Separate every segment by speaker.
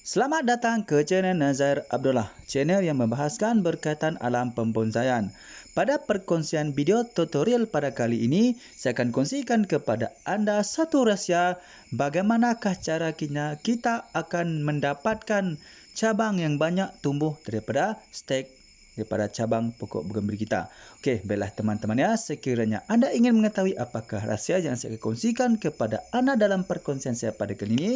Speaker 1: Selamat datang ke channel Nazar Abdullah, channel yang membahaskan berkaitan alam pembonsaian. Pada perkongsian video tutorial pada kali ini, saya akan kongsikan kepada anda satu rahsia bagaimanakah cara kita akan mendapatkan cabang yang banyak tumbuh daripada stek daripada cabang pokok bougainvillea kita. Okey, baiklah teman-teman ya, sekiranya anda ingin mengetahui apakah rahsia yang saya akan kongsikan kepada anda dalam perkongsian saya pada kali ini,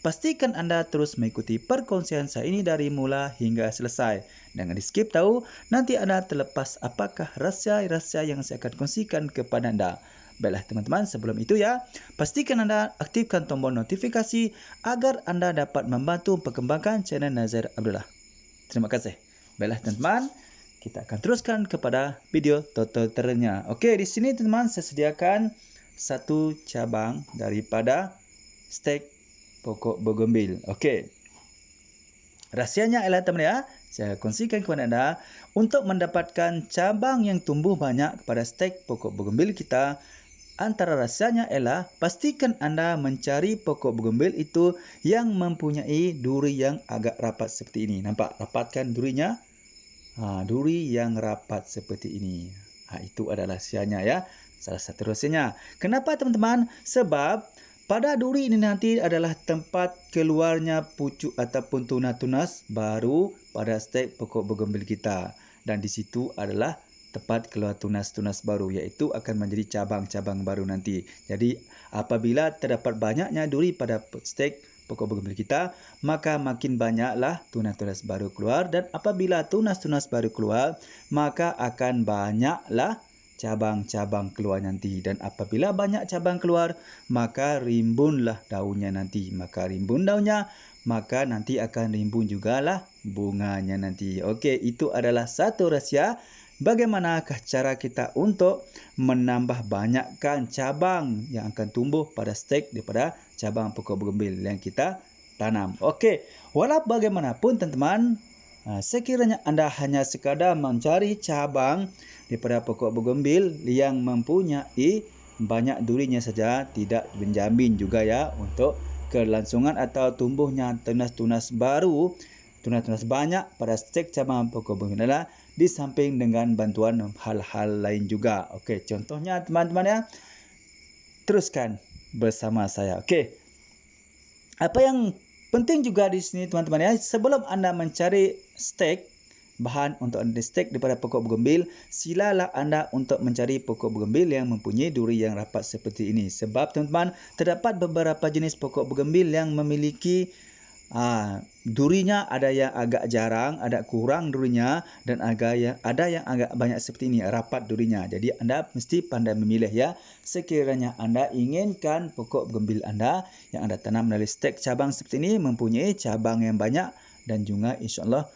Speaker 1: pastikan anda terus mengikuti perkongsian saya ini dari mula hingga selesai. Jangan di skip tahu, nanti anda terlepas apakah rahsia-rahsia yang saya akan kongsikan kepada anda. Baiklah teman-teman, sebelum itu ya, pastikan anda aktifkan tombol notifikasi agar anda dapat membantu perkembangan channel Nazar Abdullah. Terima kasih. Baiklah teman-teman, kita akan teruskan kepada video tutorialnya. Okey, di sini teman-teman saya sediakan satu cabang daripada stek pokok bougainvillea. Okey. Rahsianya ialah teman-teman ya, saya kongsikan kepada anda untuk mendapatkan cabang yang tumbuh banyak pada stek pokok bougainvillea kita. Antara rahsianya ialah pastikan anda mencari pokok bougainvillea itu yang mempunyai duri yang agak rapat seperti ini. Nampak rapat kan durinya? Duri yang rapat seperti ini. Itu adalah rahsianya ya. Salah satu rahsianya. Kenapa teman-teman? Sebab pada duri ini nanti adalah tempat keluarnya pucuk ataupun tunas-tunas baru pada stek pokok bougainvillea kita. Dan di situ adalah tempat keluar tunas-tunas baru, iaitu akan menjadi cabang-cabang baru nanti. Jadi apabila terdapat banyaknya duri pada stek pokok bougainvillea kita, maka makin banyaklah tunas-tunas baru keluar, dan apabila tunas-tunas baru keluar, maka akan banyaklah cabang-cabang keluar nanti. Dan apabila banyak cabang keluar, maka rimbunlah daunnya nanti. Maka rimbun daunnya, maka nanti akan rimbun jugalah bunganya nanti. Okey, itu adalah satu rahsia bagaimanakah cara kita untuk menambah banyakkan cabang yang akan tumbuh pada stek daripada cabang pokok bougainvillea yang kita tanam. Okey, walau bagaimanapun teman-teman, sekiranya anda hanya sekadar mencari cabang daripada pokok bougainvillea yang mempunyai banyak durinya saja, tidak menjamin juga ya untuk kelangsungan atau tumbuhnya tunas-tunas baru, tunas-tunas banyak pada stek cabang pokok bougainvillea, di samping dengan bantuan hal-hal lain juga. Okey, contohnya teman-teman ya, teruskan bersama saya. Okey, apa yang penting juga di sini teman-teman ya, sebelum anda mencari stek bahan untuk anda stek daripada pokok bougainvillea, silalah anda untuk mencari pokok bougainvillea yang mempunyai duri yang rapat seperti ini. Sebab teman-teman, terdapat beberapa jenis pokok bougainvillea yang memiliki durinya ada yang agak jarang, ada kurang durinya, dan ada yang agak banyak seperti ini, rapat durinya. Jadi anda mesti pandai memilih ya. Sekiranya anda inginkan pokok bougainvillea anda yang anda tanam melalui stek cabang seperti ini mempunyai cabang yang banyak dan juga insya-Allah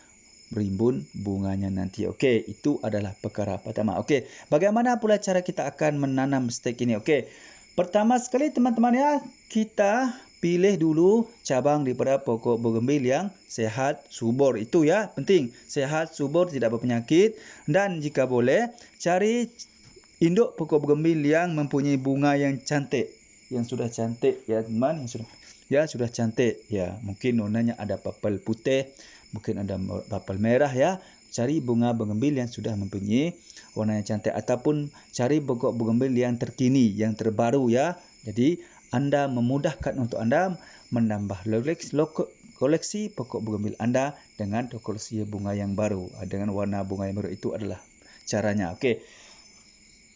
Speaker 1: berimbun bunganya nanti. Okey, itu adalah perkara pertama. Okey, bagaimana pula cara kita akan menanam stek ini? Okey, pertama sekali teman-teman ya, kita pilih dulu cabang daripada pokok bougainvillea yang sehat, subur. Itu ya, penting. Sehat, subur, tidak berpenyakit. Dan jika boleh, cari induk pokok bougainvillea yang mempunyai bunga yang cantik. Yang sudah cantik ya teman, yang sudah cantik. Ya, mungkin warnanya ada purple putih, mungkin ada purple merah ya. Cari bunga bougainvillea yang sudah mempunyai warna yang cantik, ataupun cari pokok bougainvillea yang terkini, yang terbaru ya. Jadi anda memudahkan untuk anda menambah koleksi pokok bougainvillea anda dengan koleksi bunga yang baru, dengan warna bunga yang baru. Itu adalah caranya. Okey.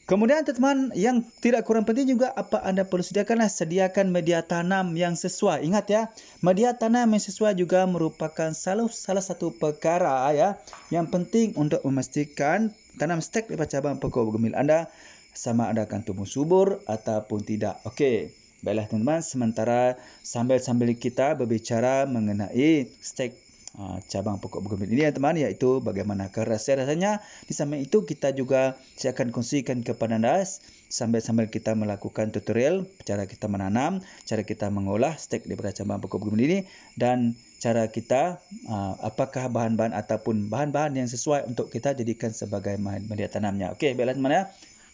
Speaker 1: Kemudian teman-teman, yang tidak kurang penting juga, apa anda perlu sediakan media tanam yang sesuai. Ingat ya, media tanam yang sesuai juga merupakan salah satu perkara ya yang penting untuk memastikan tanam stek daripada cabang pokok bougainvillea anda sama ada akan tumbuh subur ataupun tidak. Okey. Baiklah teman-teman, sementara sambil kita berbicara mengenai stek cabang pokok bougainvillea ini ya teman, iaitu bagaimana rahsia-rahsianya. Di samping itu kita juga saya akan kongsikan kepada anda sambil kita melakukan tutorial cara kita menanam, cara kita mengolah stek daripada cabang pokok bougainvillea ini, dan cara kita apakah bahan-bahan ataupun bahan-bahan yang sesuai untuk kita jadikan sebagai media tanamnya. Okey, baiklah teman ya.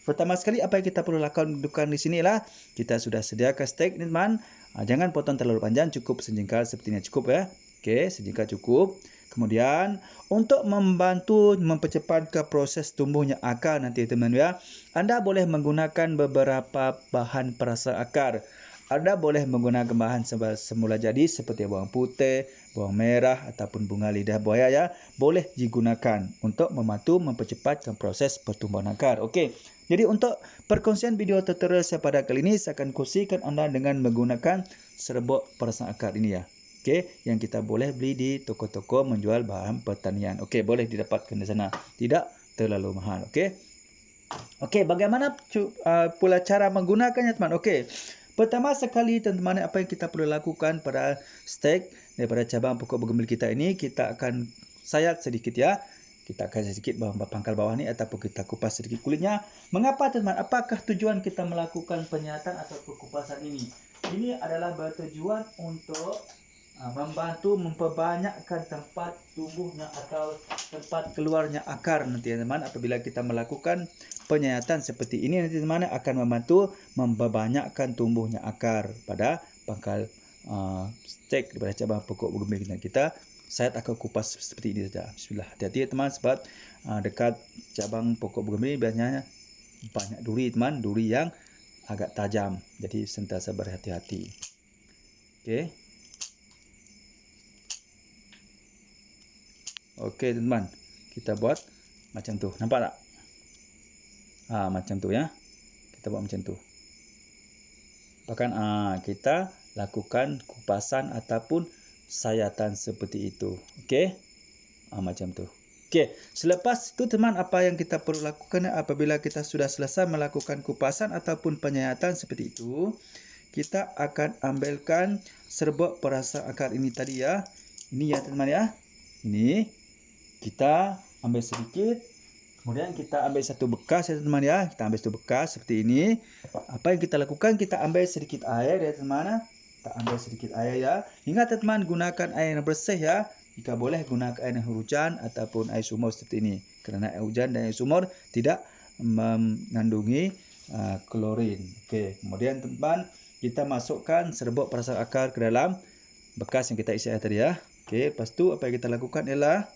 Speaker 1: Pertama sekali apa yang kita perlu lakukan di sini lah, kita sudah sediakan stek ni teman. Jangan potong terlalu panjang, cukup sejengkal seperti ini cukup ya. Okey, sejika cukup. Kemudian untuk membantu mempercepat ke proses tumbuhnya akar nanti teman ya, anda boleh menggunakan beberapa bahan perasa akar. Anda boleh menggunakan bahan semula jadi seperti bawang putih, bawang merah ataupun bunga lidah buaya ya, boleh digunakan untuk membantu mempercepatkan proses pertumbuhan akar. Okey. Jadi untuk perkongsian video tutorial saya pada kali ini, saya akan kongsikan anda dengan menggunakan serbuk perasan akar ini ya. Okey, yang kita boleh beli di toko-toko menjual bahan pertanian. Okey, boleh didapatkan di sana. Tidak terlalu mahal. Okey. Okey, bagaimana pula cara menggunakannya teman? Okey. Pertama sekali teman-teman, apa yang kita perlu lakukan pada stek daripada cabang pokok bougainville kita ini, kita akan sayat sedikit ya. Kita akan sedikit pangkal bawah ni ataupun kita kupas sedikit kulitnya. Mengapa teman? Apakah tujuan kita melakukan penyayatan atau kupasan ini? Ini adalah bertujuan untuk membantu memperbanyakkan tempat tumbuhnya atau tempat keluarnya akar nanti teman-teman. Apabila kita melakukan penyayatan seperti ini nanti teman-teman akan membantu memperbanyakkan tumbuhnya akar pada pangkal stek daripada cabang pokok bougainville kita. Saya akan kupas seperti ini saja. Bismillah. Hati-hati teman sebab dekat cabang pokok bougainville biasanya banyak duri teman, duri yang agak tajam. Jadi sentiasa berhati-hati. Okey. Okey teman-teman, kita buat macam tu. Nampak tak? Macam tu ya. Kita buat macam tu. Bahkan kita lakukan kupasan ataupun sayatan seperti itu. Okey? Macam tu. Okey, selepas itu teman, apa yang kita perlu lakukan apabila kita sudah selesai melakukan kupasan ataupun penyayatan seperti itu, kita akan ambilkan serbuk perasa akar ini tadi ya. Ini ya teman ya. Ini kita ambil sedikit, kemudian kita ambil satu bekas ya teman ya. Kita ambil satu bekas seperti ini. Apa yang kita lakukan, kita ambil sedikit air ya teman. Kita ambil sedikit air ya. Ingat teman, gunakan air yang bersih ya. Jika boleh gunakan air hujan ataupun air sumur seperti ini. Kerana air hujan dan air sumur tidak mengandungi klorin. Okey, kemudian teman, kita masukkan serbuk perasa akar ke dalam bekas yang kita isi air tadi ya. Okey, lepas tu apa yang kita lakukan ialah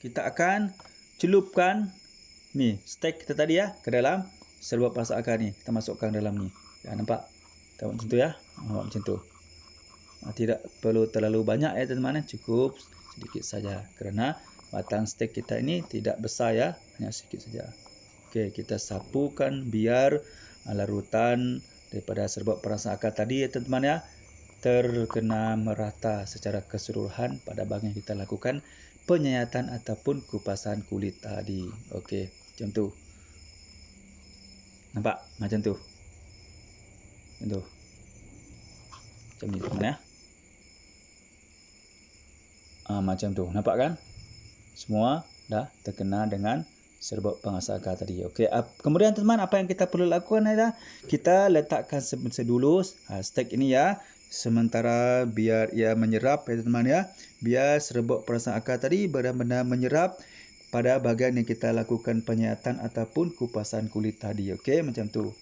Speaker 1: kita akan celupkan ni stek kita tadi ya ke dalam serbuk perasa akar ni. Kita masukkan dalam ni. Ya, nampak? Kita buat macam tu ya. Buat macam tu. Tidak perlu terlalu banyak ya teman-teman, cukup sedikit saja kerana batang stek kita ini tidak besar ya, hanya sedikit saja. Okey, kita sapukan biar larutan daripada serbuk perasa akar tadi ya teman-teman ya terkena merata secara keseluruhan pada bahagian yang kita lakukan penyayatan ataupun kupasan kulit tadi. Okey, macam tu. Nampak? Macam tu. Macam tu. Macam ni teman ya. Macam tu. Nampak kan? Semua dah terkena dengan serbuk perasa akar tadi. Okey. Kemudian teman, apa yang kita perlu lakukan adalah kita letakkan dulu stek ini ya. Sementara biar ia menyerap ya teman ya. Biar serbuk perasa akar tadi benar-benar menyerap pada bahagian yang kita lakukan penyayatan ataupun kupasan kulit tadi. Okey, macam tu.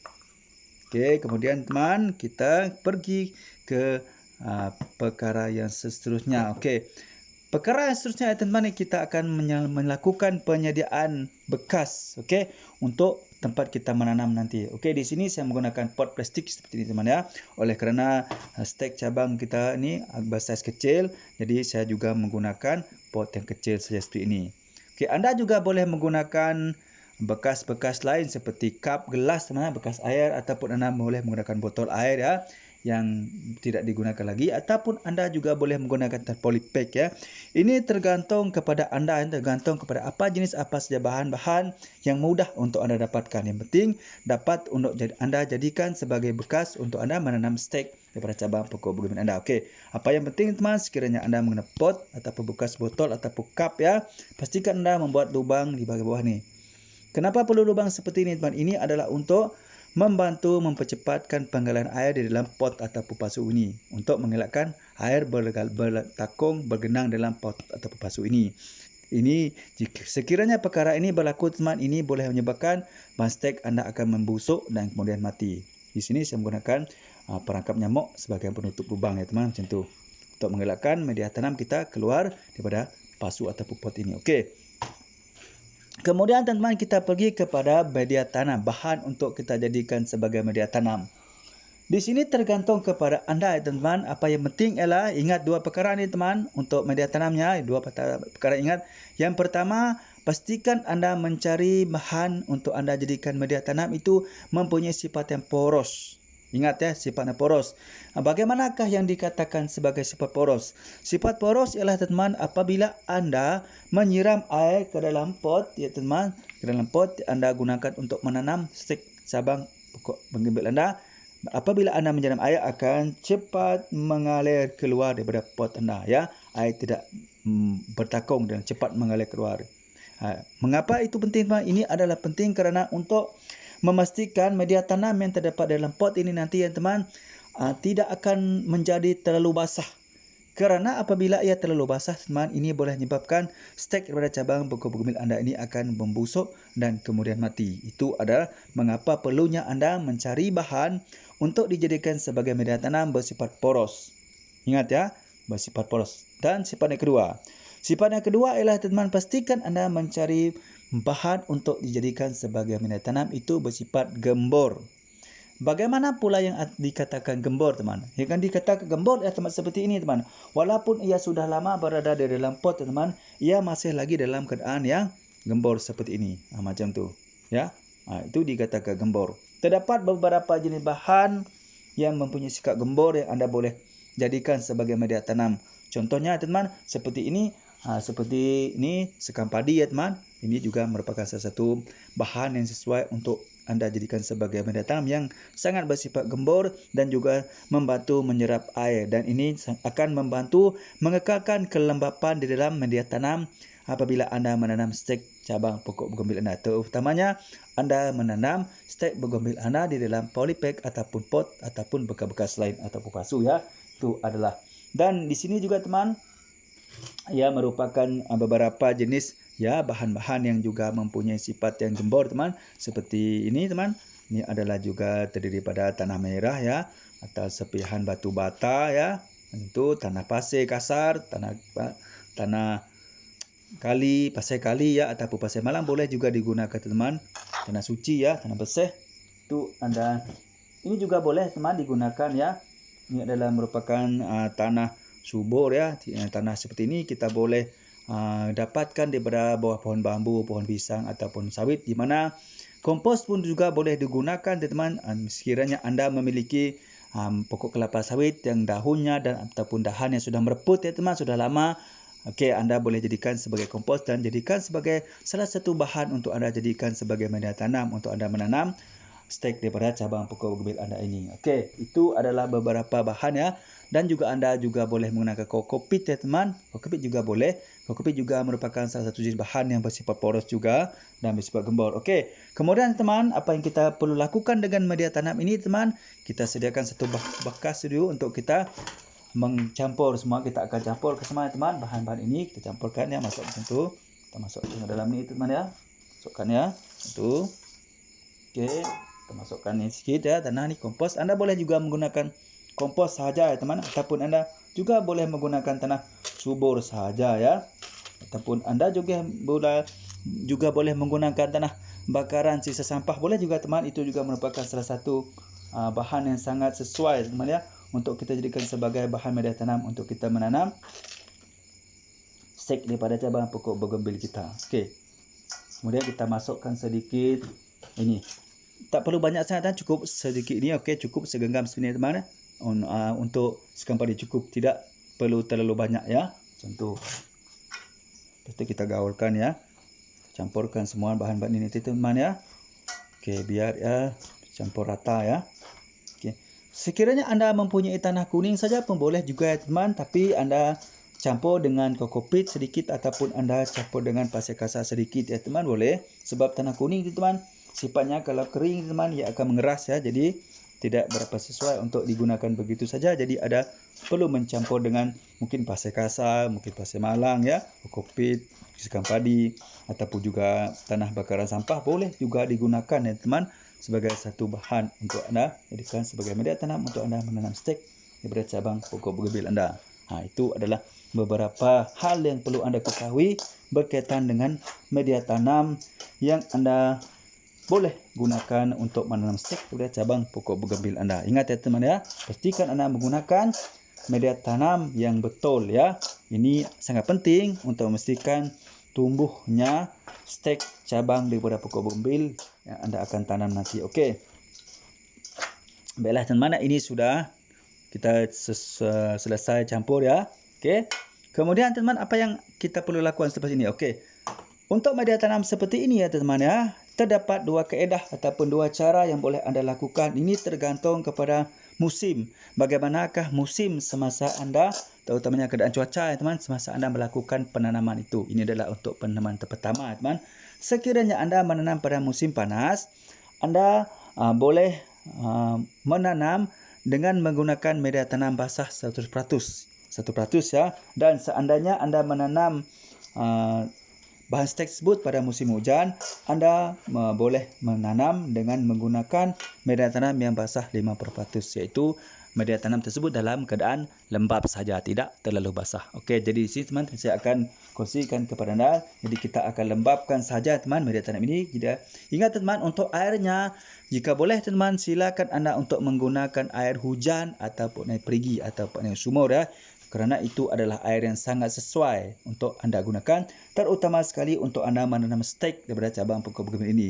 Speaker 1: Okey, kemudian teman, kita pergi ke perkara yang seterusnya. Okey. Perkara yang seterusnya teman-teman, kita akan melakukan penyediaan bekas, okey, untuk tempat kita menanam nanti. Okey, di sini saya menggunakan pot plastik seperti ini teman ya. Oleh kerana stek cabang kita ni bersaiz kecil, jadi saya juga menggunakan pot yang kecil saja seperti ini. Okey, anda juga boleh menggunakan bekas-bekas lain seperti cup, gelas teman, bekas air ataupun anda boleh menggunakan botol air ya yang tidak digunakan lagi ataupun anda juga boleh menggunakan polypack ya. Ini tergantung kepada anda, tergantung kepada apa jenis apa saja bahan-bahan yang mudah untuk anda dapatkan. Yang penting dapat untuk anda jadikan sebagai bekas untuk anda menanam stek daripada cabang pokok bougainville anda. Okey, apa yang penting teman, sekiranya anda menggunakan pot ataupun bekas botol ataupun cup ya, pastikan anda membuat lubang di bahagian bawah ni. Kenapa perlu lubang seperti ini teman? Ini adalah untuk membantu mempercepatkan penggalian air di dalam pot ataupun pasu ini untuk mengelakkan air bertakung bergenang dalam pot ataupun pasu ini. Ini sekiranya perkara ini berlaku teman, ini boleh menyebabkan bahan stek anda akan membusuk dan kemudian mati. Di sini saya menggunakan perangkap nyamuk sebagai penutup lubang ya teman, macam tu. Untuk mengelakkan media tanam kita keluar daripada pasu ataupun pot ini. Okey. Kemudian teman-teman kita pergi kepada media tanam, bahan untuk kita jadikan sebagai media tanam. Di sini tergantung kepada anda teman-teman. Apa yang penting ialah ingat dua perkara ni teman untuk media tanamnya. Dua perkara ingat. Yang pertama, pastikan anda mencari bahan untuk anda jadikan media tanam itu mempunyai sifat yang poros. Ingat ya, sifatnya poros. Bagaimanakah yang dikatakan sebagai sifat poros? Sifat poros ialah teman apabila anda menyiram air ke dalam pot, ya teman, ke dalam pot anda gunakan untuk menanam stek cabang pokok benggembil anda. Apabila anda menyiram air akan cepat mengalir keluar daripada pot anda ya. Air tidak bertakung dan cepat mengalir keluar. Mengapa itu penting teman? Ini adalah penting kerana untuk memastikan media tanam yang terdapat dalam pot ini nanti ya teman tidak akan menjadi terlalu basah. Kerana apabila ia terlalu basah teman, ini boleh menyebabkan stek daripada cabang pokok bugimbil anda ini akan membusuk dan kemudian mati. Itu adalah mengapa perlunya anda mencari bahan untuk dijadikan sebagai media tanam bersifat poros. Ingat ya, bersifat poros. Dan sifat yang kedua. Sifat yang kedua ialah teman pastikan anda mencari bahan untuk dijadikan sebagai media tanam itu bersifat gembor. Bagaimana pula yang dikatakan gembor teman? Yang kan dikatakan gembor teman seperti ini teman. Walaupun ia sudah lama berada di dalam pot teman, ia masih lagi dalam keadaan yang gembor seperti ini. Macam tu. Ya. Itu dikatakan gembor. Terdapat beberapa jenis bahan yang mempunyai sikap gembor yang anda boleh jadikan sebagai media tanam. Contohnya teman seperti ini. Seperti ini sekam padi ya teman. Ini juga merupakan salah satu bahan yang sesuai untuk anda jadikan sebagai media tanam yang sangat bersifat gembor dan juga membantu menyerap air. Dan ini akan membantu mengekalkan kelembapan di dalam media tanam apabila anda menanam stek cabang pokok bugimbil anda. Terutamanya anda menanam stek bugimbil anda di dalam polybag ataupun pot ataupun bekas-bekas lain ataupun pasu ya. Itu adalah. Dan di sini juga teman, ia merupakan beberapa jenis ya bahan-bahan yang juga mempunyai sifat yang gembor teman. Seperti ini teman. Ini adalah juga terdiri pada tanah merah ya atau serpihan batu bata ya. Itu tanah pasir kasar, tanah kali, pasir kali ya ataupun pasir malam boleh juga digunakan teman. Tanah suci ya, tanah bersih. Itu anda ini juga boleh teman digunakan ya. Ini adalah merupakan tanah subur ya. Tanah seperti ini kita boleh dapatkan daripada bawah pohon bambu, pohon pisang ataupun sawit, di mana kompos pun juga boleh digunakan teman. Sekiranya anda memiliki pokok kelapa sawit yang daunnya dan ataupun dahan yang sudah mereput ya teman, sudah lama, okey, anda boleh jadikan sebagai kompos dan jadikan sebagai salah satu bahan untuk anda jadikan sebagai media tanam untuk anda menanam stek daripada cabang pokok bugimbil anda ini. Okey, itu adalah beberapa bahan ya. Dan juga anda juga boleh menggunakan kokopit ya teman. Kokopit juga boleh. Kokopit juga merupakan salah satu jenis bahan yang bersifat poros juga dan bersifat gembor. Okey, kemudian teman, apa yang kita perlu lakukan dengan media tanam ini teman? Kita sediakan satu bekas dulu untuk kita mencampur semua. Kita akan campur ke semua teman. Bahan-bahan ini kita campurkan ya, masuk macam tu. Kita masukkan ke dalam ni teman ya. Masukkan ya. Itu. Okey. Kita masukkan ni sikit ya, tanah ni kompos. Anda boleh juga menggunakan kompos sahaja ya teman, ataupun anda juga boleh menggunakan tanah subur sahaja ya, ataupun anda juga boleh menggunakan tanah bakaran sisa sampah boleh juga teman. Itu juga merupakan salah satu bahan yang sangat sesuai teman ya untuk kita jadikan sebagai bahan media tanam untuk kita menanam stek daripada cabang pokok bugimbil kita. Okey, kemudian kita masukkan sedikit ini. Tak perlu banyak sangat, cukup sedikit ini. Okey, cukup segenggam sini teman. Untuk sekam padi cukup, tidak perlu terlalu banyak ya. Macam tu. Lepas tu kita gaulkan ya. Campurkan semua bahan-bahan ini teman ya. Okey, biar ya campur rata ya. Okey. Sekiranya anda mempunyai tanah kuning saja pun boleh juga ya teman, tapi anda campur dengan kokopit sedikit ataupun anda campur dengan pasir kasar sedikit ya teman, boleh. Sebab tanah kuning itu teman, sifatnya kalau kering teman ia akan mengeras ya, jadi tidak berapa sesuai untuk digunakan begitu saja. Jadi ada perlu mencampur dengan mungkin pasir kasar, mungkin pasir malang ya, kokopit, sekam padi ataupun juga tanah bakaran sampah boleh juga digunakan ya teman, sebagai satu bahan untuk anda jadikan sebagai media tanam untuk anda menanam stek daripada cabang pokok bougainville anda. Itu adalah beberapa hal yang perlu anda ketahui berkaitan dengan media tanam yang anda boleh gunakan untuk menanam stek daripada cabang pokok bougainville anda. Ingat ya teman ya, pastikan anda menggunakan media tanam yang betul ya. Ini sangat penting untuk memastikan tumbuhnya stek cabang daripada pokok bougainville yang anda akan tanam nanti. Okey. Baiklah teman-teman, ini sudah kita selesai campur ya. Okey. Kemudian teman-teman, apa yang kita perlu lakukan selepas ini? Okey. Untuk media tanam seperti ini ya teman-teman ya, terdapat dua kaedah ataupun dua cara yang boleh anda lakukan. Ini tergantung kepada musim. Bagaimanakah musim semasa anda, terutamanya keadaan cuaca ya teman, semasa anda melakukan penanaman itu. Ini adalah untuk penanaman pertama teman. Sekiranya anda menanam pada musim panas, anda boleh menanam dengan menggunakan media tanam basah 100% ya. Dan seandainya anda menanam bahan stek tersebut pada musim hujan, anda boleh menanam dengan menggunakan media tanam yang basah 50%, iaitu media tanam tersebut dalam keadaan lembap saja, tidak terlalu basah. Okey, jadi di sini teman, saya akan kongsikan kepada anda. Jadi kita akan lembapkan saja teman media tanam ini. Ingat teman, untuk airnya, jika boleh teman, silakan anda untuk menggunakan air hujan ataupun air perigi ataupun air sumur ya. Kerana itu adalah air yang sangat sesuai untuk anda gunakan, terutama sekali untuk anda menanam stek daripada cabang pokok bougainville ini.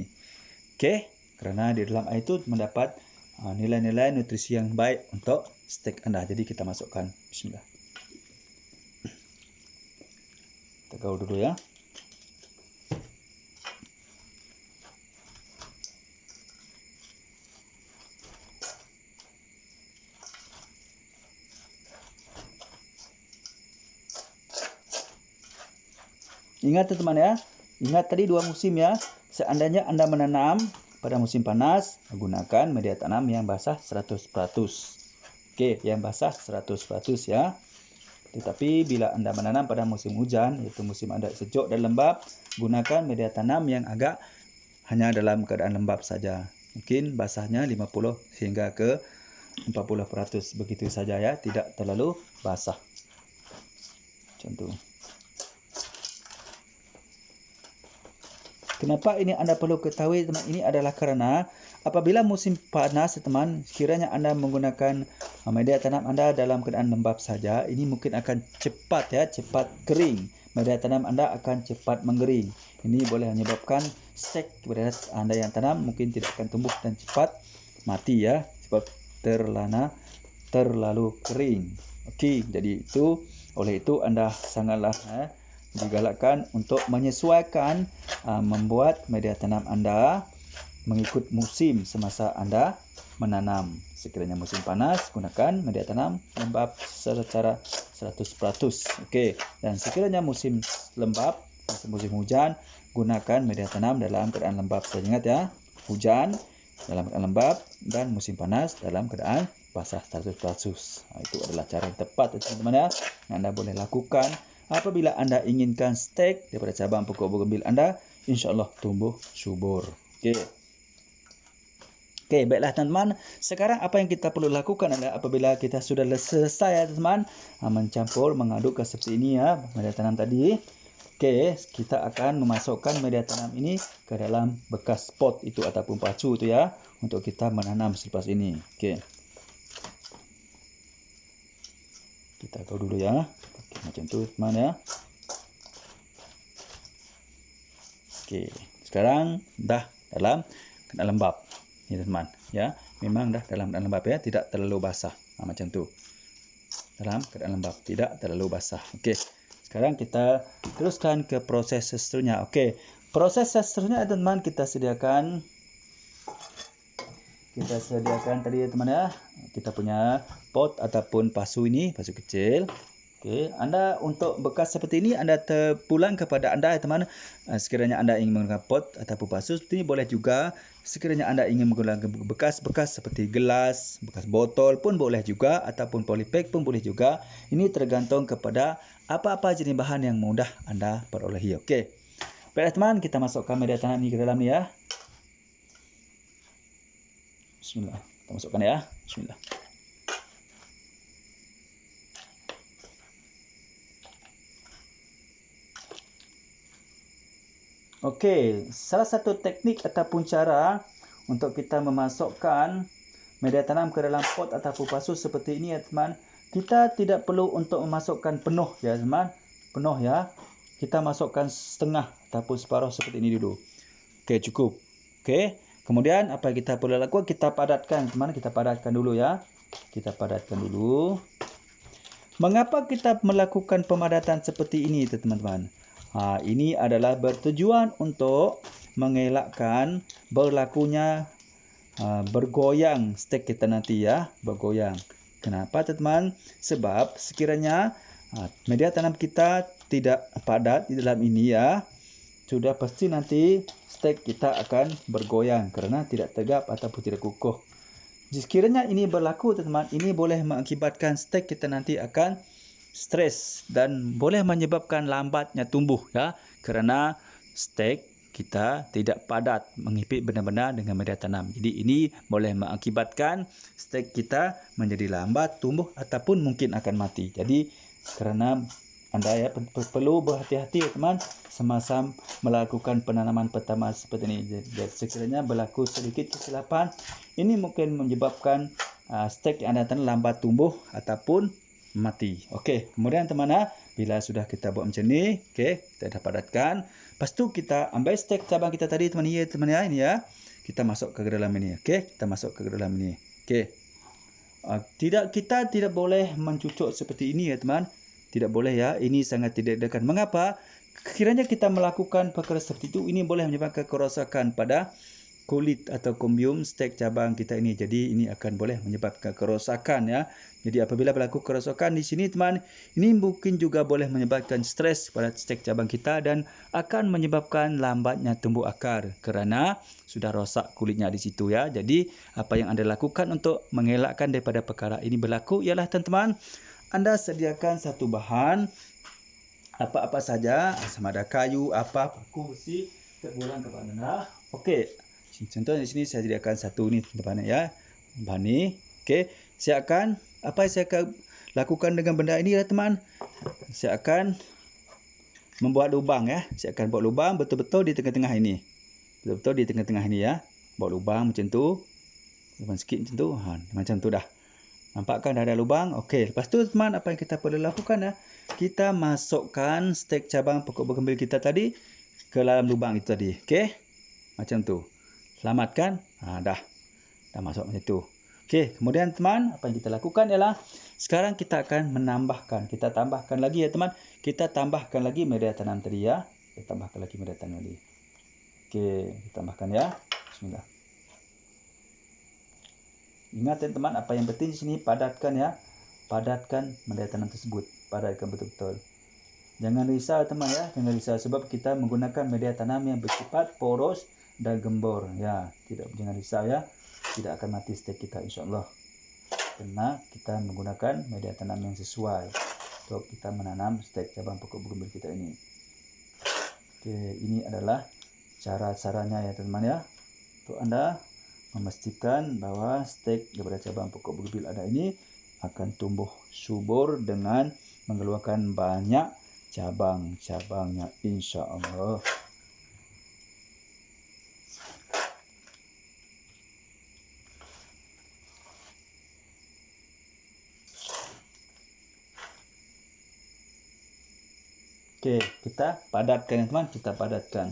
Speaker 1: Okey, kerana di dalam air itu mendapat nilai-nilai nutrisi yang baik untuk stek anda. Jadi kita masukkan. Bismillah. Kita gaul dulu ya. Ingat teman ya, ingat tadi dua musim ya. Seandainya anda menanam pada musim panas, gunakan media tanam yang basah 100%. Okey, yang basah 100% ya. Tetapi bila anda menanam pada musim hujan, iaitu musim anda sejuk dan lembap, gunakan media tanam yang agak hanya dalam keadaan lembap saja. Mungkin basahnya 50 hingga ke 40% begitu saja ya, tidak terlalu basah. Macam tu. Kenapa ini anda perlu ketahui teman? Ini adalah kerana apabila musim panas teman, sekiranya anda menggunakan media tanam anda dalam keadaan lembap saja, ini mungkin akan cepat kering. Media tanam anda akan cepat mengering. Ini boleh menyebabkan stek kepada anda yang tanam mungkin tidak akan tumbuh dan cepat mati ya, sebab terlalu kering. Okey, jadi oleh itu anda sangatlah digalakkan untuk menyesuaikan membuat media tanam anda mengikut musim semasa anda menanam. Sekiranya musim panas, gunakan media tanam lembap secara 100%. Okey, dan sekiranya musim lembap, musim hujan, gunakan media tanam dalam keadaan lembap. Saya ingat ya, hujan dalam keadaan lembap dan musim panas dalam keadaan basah 100%. Itu adalah cara yang tepat teman-teman ya, yang anda boleh lakukan apabila anda inginkan stek daripada cabang pokok bougainville anda, insya-Allah tumbuh subur. Okey, baiklah teman-teman. Sekarang apa yang kita perlu lakukan adalah apabila kita sudah selesai ya teman, mencampur, mengaduk seperti ini ya, media tanam tadi. Okey, kita akan memasukkan media tanam ini ke dalam bekas pot itu ataupun pacu itu ya, untuk kita menanam selepas ini. Okey. Kita gaul dulu ya. Okey, macam tu teman ya. Okey, sekarang dah dalam keadaan lembap. Ni teman ya, memang dah dalam keadaan lembap ya, tidak terlalu basah. Macam tu. Dalam keadaan lembap, tidak terlalu basah. Okey. Sekarang kita teruskan ke proses seterusnya. Okey. Proses seterusnya teman, kita sediakan tadi teman ya, kita punya pot ataupun pasu ini, pasu kecil. Okey, anda untuk bekas seperti ini anda terpulang kepada anda teman. Sekiranya anda ingin menggunakan pot ataupun pasu seperti ini boleh juga. Sekiranya anda ingin menggunakan bekas-bekas seperti gelas, bekas botol pun boleh juga, ataupun polybag pun boleh juga. Ini tergantung kepada apa-apa jenis bahan yang mudah anda perolehi. Okey. Baiklah teman, kita masukkan media tanam ini ke dalam ni ya. Bismillah. Kita masukkan ya. Bismillah. Okey, salah satu teknik ataupun cara untuk kita memasukkan media tanam ke dalam pot ataupun pasu seperti ini ya teman. Kita tidak perlu untuk memasukkan penuh ya teman. Penuh ya. Kita masukkan setengah ataupun separuh seperti ini dulu. Okey, cukup. Okey. Kemudian apa yang kita perlu lakukan? Kita padatkan teman. Kita padatkan dulu ya. Kita padatkan dulu. Mengapa kita melakukan pemadatan seperti ini teman-teman? Ini adalah bertujuan untuk mengelakkan berlakunya bergoyang stek kita nanti ya, bergoyang. Kenapa teman-teman? Sebab sekiranya media tanam kita tidak padat di dalam ini ya, sudah pasti nanti stek kita akan bergoyang kerana tidak tegap ataupun tidak kukuh. Sekiranya ini berlaku teman-teman, ini boleh mengakibatkan stek kita nanti akan stres dan boleh menyebabkan lambatnya tumbuh ya, kerana stek kita tidak padat mengipit benar-benar dengan media tanam. Jadi ini boleh mengakibatkan stek kita menjadi lambat tumbuh ataupun mungkin akan mati. Jadi kerana anda ya perlu berhati-hati teman semasa melakukan penanaman pertama seperti ini. Jadi sekiranya berlaku sedikit kesilapan, ini mungkin menyebabkan stek yang anda tanam lambat tumbuh ataupun mati. Okey, kemudian teman-teman, bila sudah kita buat macam ni, okey, kita dah padatkan. Lepas tu kita ambil stek cabang kita tadi teman ya, ini ya. Kita masuk ke dalam ini, okey? Kita masuk ke dalam ini. Okey. Kita tidak boleh mencucuk seperti ini ya, teman. Tidak boleh ya. Ini sangat tidak diadakan. Mengapa? Kiranya kita melakukan perkara seperti itu, ini boleh menyebabkan kerosakan pada kulit atau kombium stek cabang kita ini. Jadi ini akan boleh menyebabkan kerosakan ya. Jadi apabila berlaku kerosakan di sini teman, ini mungkin juga boleh menyebabkan stres pada stek cabang kita dan akan menyebabkan lambatnya tumbuh akar kerana sudah rosak kulitnya di situ ya. Jadi apa yang anda lakukan untuk mengelakkan daripada perkara ini berlaku ialah teman-teman, anda sediakan satu bahan apa-apa saja, sama ada kayu, paku, besi, terpulang kepada anda. Okey. Contoh di sini saya sediakan satu ni teman-teman ya. Bahan ni. Okey. Saya akan apa yang saya akan lakukan dengan benda ini ya teman. Saya akan membuat lubang ya. Saya akan buat lubang betul-betul di tengah-tengah ini. Betul-betul di tengah-tengah ini ya. Buat lubang macam tu. Lubang sikit macam tu. Macam tu dah. Nampakkan dah ada lubang. Okey, lepas tu teman apa yang kita perlu lakukan ya? Kita masukkan stek cabang pokok bergembil kita tadi ke dalam lubang itu tadi. Okey? Macam tu. Selamatkan. Dah masuk macam tu. Okey, kemudian teman, apa yang kita lakukan ialah sekarang kita akan menambahkan. Kita tambahkan lagi ya teman. Kita tambahkan lagi media tanam tadi ya. Kita tambahkan lagi media tanam tadi. Okey, kita tambahkan ya. Bismillah. Ingat ya teman, apa yang penting di sini padatkan ya. Padatkan media tanam tersebut. Padatkan betul-betul. Jangan risau teman ya. Jangan risau sebab kita menggunakan media tanam yang bersifat poros dan gembur. Ya, jangan risau ya. Tidak akan mati stek kita insya-Allah. Karena kita menggunakan media tanam yang sesuai untuk kita menanam stek cabang pokok bergembil kita ini. Okey, ini adalah cara-caranya ya teman ya. Untuk anda memastikan bahawa stek daripada cabang pokok bergembil anda ini akan tumbuh subur dengan mengeluarkan banyak cabang-cabangnya insya-Allah. Okey, kita padatkan ya teman, kita padatkan.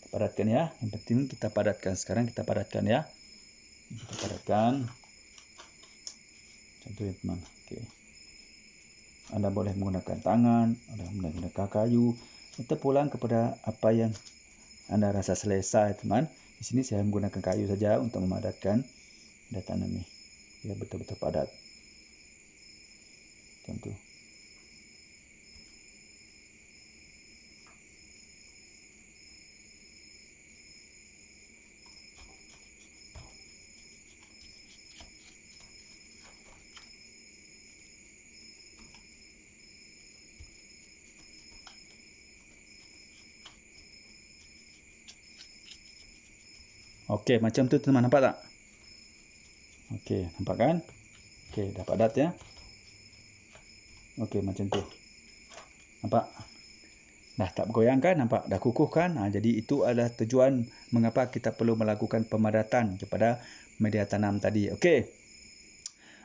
Speaker 1: Kita padatkan ya. Yang penting kita padatkan. Sekarang kita padatkan ya. Kita padatkan. Contohnya teman. Okey. Anda boleh menggunakan tangan, Anda boleh menggunakan kayu. Kita pulang kepada apa yang anda rasa selesa teman. Di sini saya menggunakan kayu saja untuk memadatkan media tanam ini. Ya, betul-betul padat. Macam tu. Okey, macam tu teman, nampak tak? Okey, nampak kan? Okey, dah padat ya. Okey, macam tu. Nampak? Dah tak bergoyang kan? Nampak? Dah kukuh kan? Jadi itu adalah tujuan mengapa kita perlu melakukan pemadatan kepada media tanam tadi. Okey.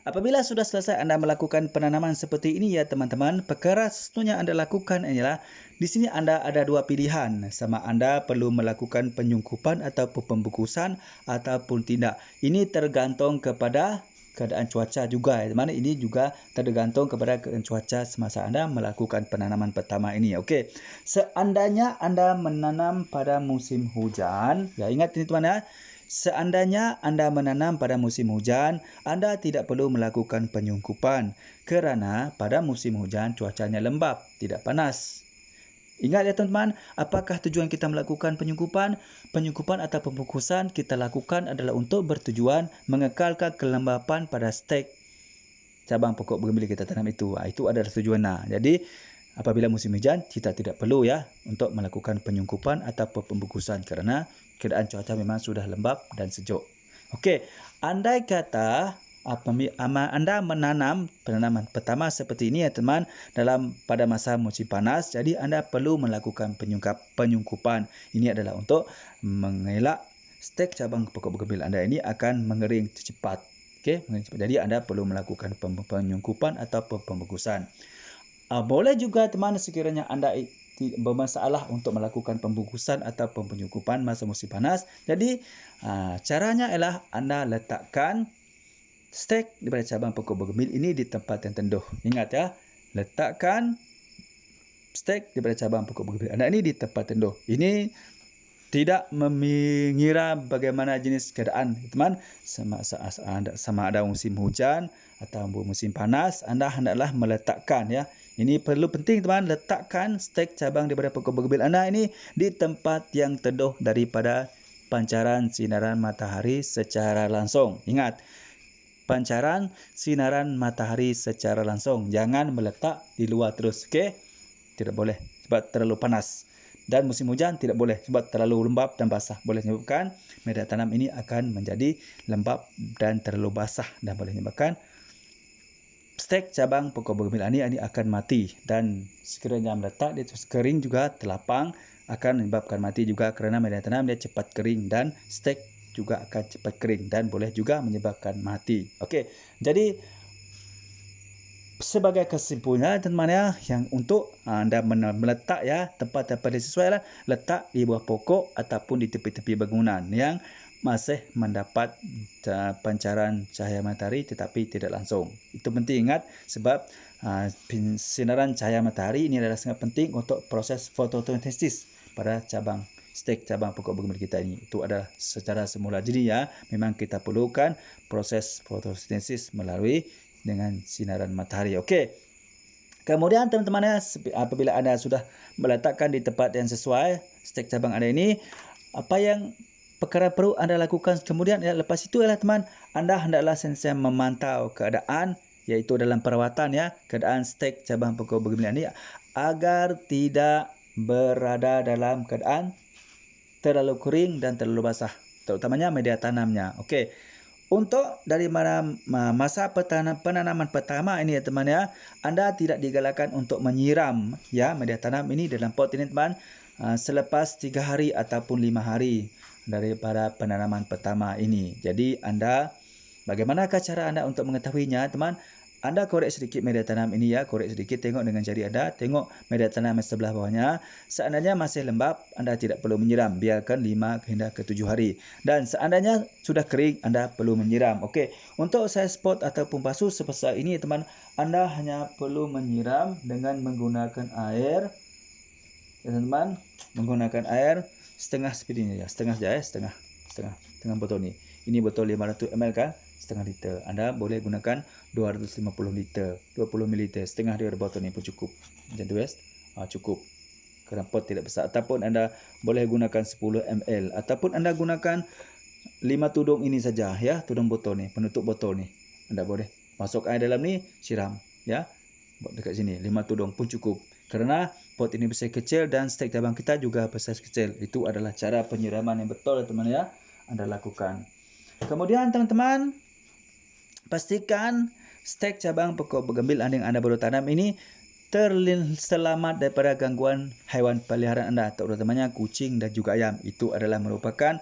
Speaker 1: Apabila sudah selesai anda melakukan penanaman seperti ini ya teman-teman, perkara sesungguhnya anda lakukan ialah di sini anda ada dua pilihan, sama anda perlu melakukan penyungkupan ataupun pembukusan ataupun tidak. Ini tergantung kepada keadaan cuaca juga ya teman. Ini juga tergantung kepada keadaan cuaca semasa anda melakukan penanaman pertama ini. Okey. Seandainya anda menanam pada musim hujan, ya ingat ini teman ya. Seandainya anda menanam pada musim hujan, anda tidak perlu melakukan penyungkupan kerana pada musim hujan cuacanya lembap, tidak panas. Ingat ya teman-teman, apakah tujuan kita melakukan penyungkupan? Penyungkupan atau pembukusan kita lakukan adalah untuk bertujuan mengekalkan kelembapan pada stek cabang pokok bougainvillea kita tanam itu. Itu adalah tujuan. Jadi apabila musim hujan, kita tidak perlu ya untuk melakukan penyungkupan atau pembukusan kerana keadaan cuaca memang sudah lembap dan sejuk. Okey, andai kata anda menanam penanaman pertama seperti ini ya teman pada masa musim panas, jadi anda perlu melakukan penyungkupan. Ini adalah untuk mengelak stek cabang pokok bougainvillea anda ini akan mengering cepat. Okey, jadi anda perlu melakukan penyungkupan atau pembukusan. Boleh juga teman sekiranya anda bermasalah untuk melakukan pembukusan atau penyungkupan masa musim panas. Jadi caranya ialah anda letakkan stek daripada cabang pokok bougainvillea ini di tempat yang teduh. Ingat ya, letakkan stek daripada cabang pokok bougainvillea anda ini di tempat teduh. Ini tidak mengira bagaimana jenis keadaan teman, sama ada musim hujan atau musim panas, anda hendaklah meletakkan ya. Ini perlu penting teman, letakkan stek cabang daripada pokok bougainvillea anda ini di tempat yang teduh daripada pancaran sinaran matahari secara langsung. Ingat, pancaran sinaran matahari secara langsung. Jangan meletak di luar terus, okey? Tidak boleh sebab terlalu panas. Dan musim hujan tidak boleh sebab terlalu lembap dan basah. Boleh menyebabkan media tanam ini akan menjadi lembap dan terlalu basah dan boleh menyebabkan stek cabang pokok bougainvillea ini akan mati. Dan sekiranya meletak di atas kering juga terlapang akan menyebabkan mati juga kerana media tanam dia cepat kering dan stek juga akan cepat kering dan boleh juga menyebabkan mati. Okey, jadi sebagai kesimpulannya teman-teman ya, yang untuk anda meletak ya tempat-tempat yang sesuai lah, letak di bawah pokok ataupun di tepi-tepi bangunan yang masih mendapat pancaran cahaya matahari tetapi tidak langsung. Itu penting ingat sebab sinaran cahaya matahari ini adalah sangat penting untuk proses fotosintesis pada stek cabang pokok bougainvillea kita ini. Itu adalah secara semula. Jadi ya, memang kita perlukan proses fotosintesis melalui dengan sinaran matahari. Okey. Kemudian teman-teman ya, apabila anda sudah meletakkan di tempat yang sesuai stek cabang anda ini, apa yang perkara perlu anda lakukan kemudian ya, lepas itu ialah teman, anda hendaklah sentiasa memantau keadaan iaitu dalam perawatan ya, keadaan stek cabang pokok bougainvillea ini agar tidak berada dalam keadaan terlalu kering dan terlalu basah, terutamanya media tanamnya. Okey. Untuk dari masa penanaman pertama ini ya teman ya, anda tidak digalakkan untuk menyiram ya media tanam ini dalam pot ini teman selepas 3 hari ataupun 5 hari daripada penanaman pertama ini. Jadi bagaimanakah cara anda untuk mengetahuinya teman? Anda korek sedikit media tanam ini ya, korek sedikit, tengok dengan jari anda, tengok media tanam yang sebelah bawahnya. Seandainya masih lembap, anda tidak perlu menyiram, biarkan 5 hingga ke 7 hari. Dan seandainya sudah kering, anda perlu menyiram. Okey, untuk saiz pot ataupun pasu sebesar ini teman, anda hanya perlu menyiram dengan menggunakan air. Ya teman, menggunakan air setengah seperti ini ya, setengah saja ya, setengah botol ni. Ini botol 500 ml kan? Setengah liter. Anda boleh gunakan 250 liter, 20 ml. Setengah dari botol ni pun cukup. Macam tu guys. Cukup. Kerana pot tidak besar. Ataupun anda boleh gunakan 10 ml. Ataupun anda gunakan 5 tudung ini saja ya, tudung botol ni, penutup botol ni. Anda boleh masuk air dalam ni, siram ya. Dekat sini 5 tudung pun cukup. Kerana pot ini besar kecil dan stek cabang kita juga besar kecil. Itu adalah cara penyiraman yang betul teman-teman ya, anda lakukan. Kemudian teman-teman, pastikan stek cabang pokok bergembil yang anda baru tanam ini selamat daripada gangguan haiwan peliharaan anda, terutamanya kucing dan juga ayam. Itu adalah merupakan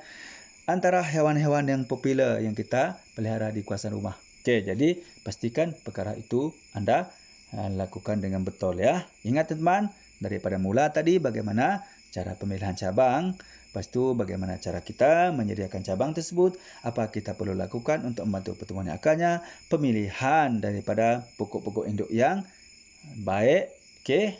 Speaker 1: antara hewan-hewan yang popular yang kita pelihara di kawasan rumah. Okey, jadi pastikan perkara itu anda lakukan dengan betul ya. Ingat teman-teman, daripada mula tadi bagaimana cara pemilihan cabang, lepas tu bagaimana cara kita menyediakan cabang tersebut, apa kita perlu lakukan untuk membantu pertumbuhan akarnya, pemilihan daripada pokok-pokok induk yang baik. Okey.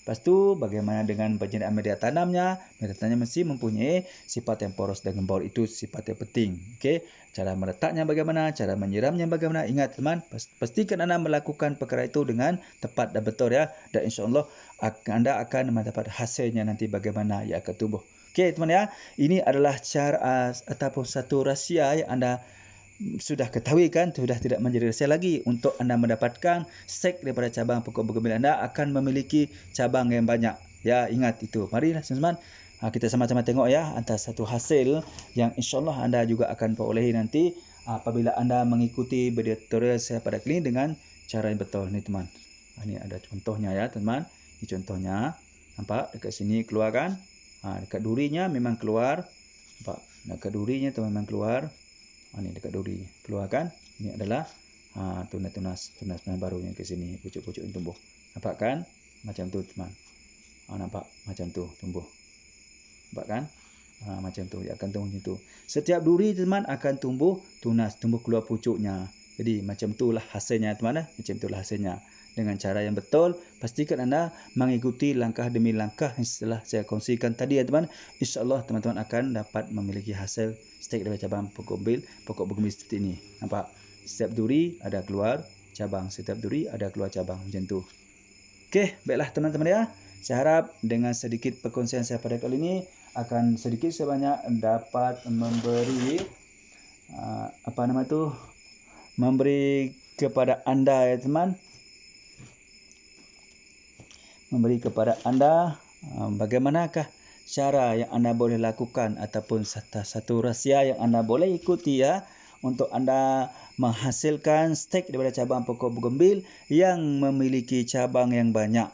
Speaker 1: Lepas tu bagaimana dengan penjenis media tanamnya? Media tanamnya mesti mempunyai sifat yang poros dan gembur, itu sifat yang penting. Okey. Cara meletaknya bagaimana? Cara menyiramnya bagaimana? Ingat teman, pastikan anda melakukan perkara itu dengan tepat dan betul ya. Dan insya-Allah anda akan mendapat hasilnya nanti bagaimana ia akan tumbuh. Okey teman ya. Ini adalah cara ataupun satu rahsia yang anda sudah ketahui kan, sudah tidak menjadi rahsia lagi. Untuk anda mendapatkan stek daripada cabang pokok bergembil, anda akan memiliki cabang yang banyak. Ya, ingat itu. Marilah teman-teman, kita sama-sama tengok ya antara satu hasil yang insya-Allah anda juga akan perolehi nanti apabila anda mengikuti video tutorial saya pada kali ini dengan cara yang betul ni teman. Ini ada contohnya ya teman. Ini contohnya. Nampak dekat sini keluar kan? Dekat durinya memang keluar. Nampak? Dekat durinya tu memang keluar. Ini dekat duri keluar kan. Ini adalah tunas baru yang ke sini, pucuk-pucuk yang tumbuh. Nampak kan? Macam tu teman. Nampak macam tu tumbuh. Nampak kan? Macam tu dia akan tumbuh macam tu. Setiap duri teman akan tumbuh tunas, tumbuh keluar pucuknya. Jadi macam itulah hasilnya teman. Macam itulah hasilnya. Dengan cara yang betul, pastikan anda mengikuti langkah demi langkah yang setelah saya kongsikan tadi ya teman. InsyaAllah teman-teman akan dapat memiliki hasil stek dari cabang pokok bergembil seperti ini. Nampak? Setiap duri ada keluar cabang, setiap duri ada keluar cabang macam tu. Okey, baiklah teman-teman ya. Saya harap dengan sedikit perkongsian saya pada kali ini akan sedikit sebanyak dapat memberi memberi kepada anda ya teman. Memberi kepada anda bagaimanakah cara yang anda boleh lakukan ataupun satu rahsia yang anda boleh ikuti ya untuk anda menghasilkan stek daripada cabang pokok bergembil yang memiliki cabang yang banyak.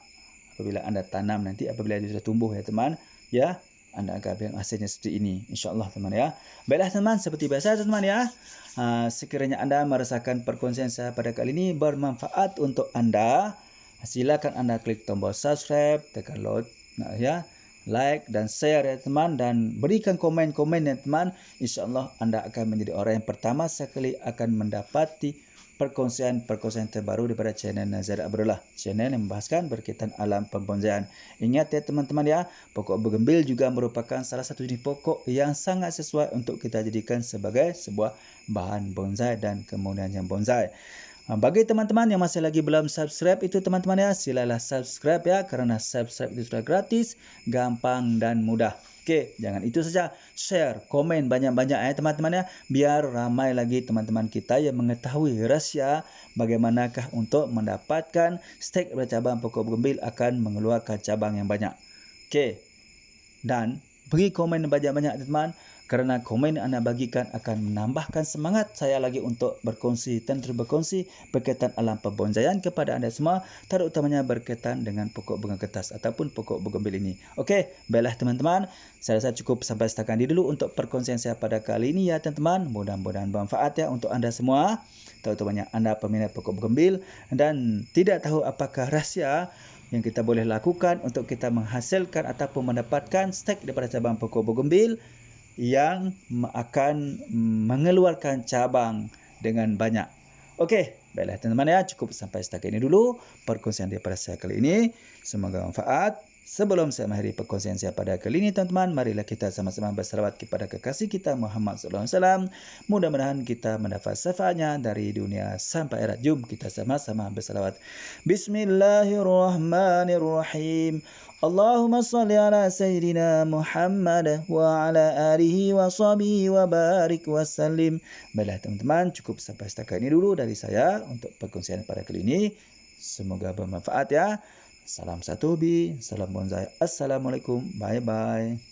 Speaker 1: Apabila anda tanam nanti, apabila dia sudah tumbuh ya teman, ya, anda akan ambil hasilnya seperti ini, insya-Allah teman ya. Baiklah teman, seperti biasa teman ya. Sekiranya anda merasakan perkongsian saya pada kali ini bermanfaat untuk anda, silakan anda klik tombol subscribe, tekan like dan share ya teman, dan berikan komen-komen ya teman. InsyaAllah anda akan menjadi orang yang pertama sekali akan mendapati perkongsian terbaru daripada channel Nazar Abdullah, channel yang membahaskan berkaitan alam pembonsaian. Ingat ya teman-teman ya, pokok bergembil juga merupakan salah satu jenis pokok yang sangat sesuai untuk kita jadikan sebagai sebuah bahan bonsai dan kemudiannya bonsai. Bagi teman-teman yang masih lagi belum subscribe itu teman-teman ya, silalah subscribe ya, kerana subscribe itu sudah gratis, gampang dan mudah. Okey, jangan itu saja, share, komen banyak-banyak ya teman-teman ya, biar ramai lagi teman-teman kita yang mengetahui rahsia bagaimanakah untuk mendapatkan stek bercabang pokok bergembil akan mengeluarkan cabang yang banyak. Okey. Dan beri komen banyak-banyak teman, kerana komen yang anda bagikan akan menambahkan semangat saya lagi untuk berkongsi dan terus berkongsi berkaitan alam pembonsaian kepada anda semua, terutamanya berkaitan dengan pokok bunga kertas ataupun pokok bergembil ini. Okey, baiklah teman-teman, saya rasa cukup sampai setakat ini dulu untuk perkongsian saya pada kali ini ya teman-teman. Mudah-mudahan bermanfaat ya untuk anda semua, terutamanya anda peminat pokok bergembil dan tidak tahu apakah rahsia yang kita boleh lakukan untuk kita menghasilkan ataupun mendapatkan stek daripada cabang pokok bergembil yang akan mengeluarkan cabang dengan banyak. Okey, baiklah teman-teman ya, cukup sampai setakat ini dulu perkongsian daripada saya kali ini. Semoga manfaat. Sebelum saya mengakhiri perkongsian saya pada kali ini teman-teman, marilah kita sama-sama berselawat kepada kekasih kita Muhammad sallallahu alaihi wasallam. Mudah-mudahan kita mendapat syafaatnya dari dunia sampai akhirat. Jom kita sama-sama berselawat. Bismillahirrahmanirrahim. Allahumma salli ala Sayyidina Muhammad wa ala alihi wa sahbihi wa barik wa sallim. Baiklah teman-teman, cukup sampai setakat ini dulu dari saya untuk perkongsian pada kali ini. Semoga bermanfaat ya. Salam satu hobi, salam bonsai. Assalamualaikum. Bye-bye.